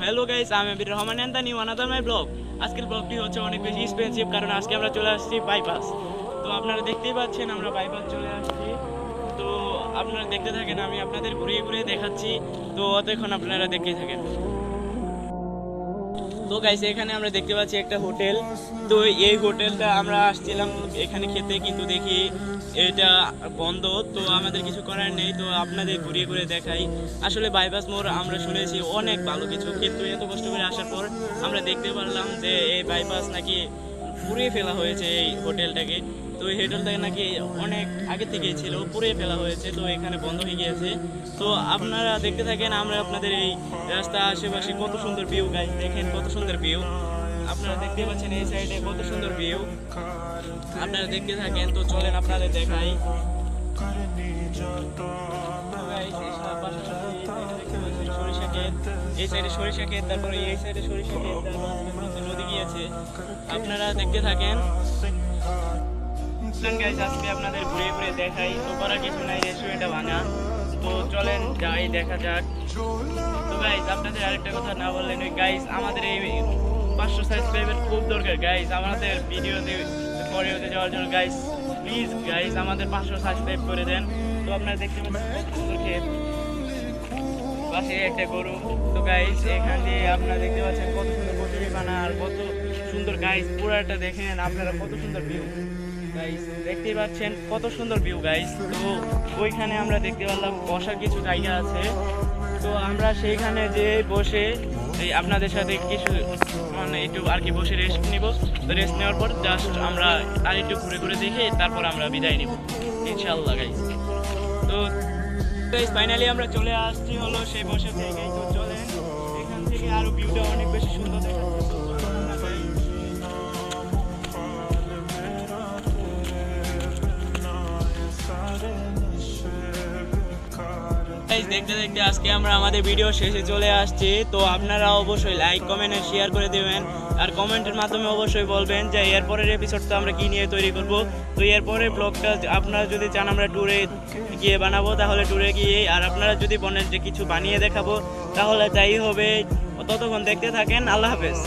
Hello guys, আমি Abir Rahman and the new another my blog. আজকের ব্লগটি হচ্ছে অনেক বেশি এক্সপেন্সিভ, কারণ আজকে আমরা চলে আসছি বাইপাস। তো আপনারা দেখতেই পাচ্ছেন আমরা বাইপাস চলে আসছি। তো আপনারা দেখতে থাকেন, আমি আপনাদের ঘুরিয়ে ঘুরিয়ে দেখাচ্ছি। তো অতক্ষণ আপনারা দেখতেই থাকেন। তো গাইস, এখানে আমরা দেখতে পাচ্ছি একটা হোটেল। তো এই হোটেলটা আমরা আসছিলাম এখানে খেতে, কিন্তু দেখি এটা বন্ধ। তো আমাদের কিছু করার নেই, তো আপনাদের ঘুরিয়ে ঘুরিয়ে দেখাই। আসলে বাইপাস মোড় আমরা শুনেছি অনেক ভালো কিছু, কিন্তু এত কষ্ট করে আসার পর আমরা দেখতে পারলাম যে এই বাইপাস নাকি পুড়িয়ে ফেলা হয়েছে এই হোটেলটাকে। তো এই হোটেলটাকে নাকি অনেক আগে থেকেই ছিল, পুড়িয়ে ফেলা হয়েছে। তো এখানে বন্ধ হয়ে গিয়েছে। তো আপনারা দেখতে থাকেন, আমরা আপনাদের এই রাস্তা আশেপাশে কত সুন্দর ভিউ গাইস, দেখেন কত সুন্দর ভিউ। আপনারা দেখতে পাচ্ছেন এই সাইডে কত সুন্দর ভিউ, আপনারা দেখতে থাকেন। তো চলেন আপনাদের দেখাই। এই সাইডে সরিষা ক্ষেত, তারপরে এই সাইডে সরিষা ক্ষেত, তারপর নদী গিয়েছে। আপনারা দেখতে থাকেন। গাইস, আজকে আপনাদের ঘুরে ঘুরে দেখাই। তো করার কিছু নাই, রেস্টুরেন্টটা ভাঙা। তো চলেন যাই, দেখা যাক। তো গাইস, আপনাদের আরেকটা কথা না বললেন, ওই গাইস আমাদের এই 500 সাবস্ক্রাইবার খুব দরকার গাইস, আমাদের ভিডিওতে পরে হতে যাওয়ার জন্য। গাইস প্লিজ গাইস, আমাদের 500 সাবস্ক্রাইব করে দেন। তো আপনারা দেখতে পাচ্ছেন সুন্দর ক্ষেত, পাশে একটা গরু। তো গাইস, এখানে আপনারা দেখতে পাচ্ছেন কত সুন্দর কচুরি পানা, আর কত সুন্দর গাইস, পুরাটা দেখেন আপনারা কত সুন্দর ভিউ গাইস, দেখতেই পাচ্ছেন কত সুন্দর ভিউ গাইস। তো ওইখানে আমরা দেখতে পারলাম বসার কিছু জায়গা আছে। তো আমরা সেইখানে যে বসে এই আপনাদের সাথে কিছু মানে একটু আর কি বসে রেস্ট নিব। তো রেস্ট নেওয়ার পর জাস্ট আমরা আর একটু ঘুরে ঘুরে দেখে তারপর আমরা বিদায় নিব ইনশাআল্লাহ গাইস। তো ফাইনালি আমরা চলে আসছি হলো সেই বসে থেকে। তো চলেন, এখান থেকে আরো ভিউটা অনেক বেশি সুন্দর দেখাচ্ছে। দেখতে দেখতে আজকে আমরা আমাদের ভিডিও শেষে চলে আসছি। তো আপনারা অবশ্যই লাইক, কমেন্ট আর শেয়ার করে দেবেন, আর কমেন্টের মাধ্যমে অবশ্যই বলবেন যে এরপরের এপিসোডটা আমরা কি নিয়ে তৈরি করব। তো এরপরে ব্লগটা আপনারা যদি চান আমরা ট্যুরে গিয়ে বানাবো, তাহলে ট্যুরে গিয়ে, আর আপনারা যদি বলেন যে কিছু বানিয়ে দেখাবো, তাহলে তাই হবে। ততক্ষণ দেখতে থাকেন। আল্লাহ হাফেজ।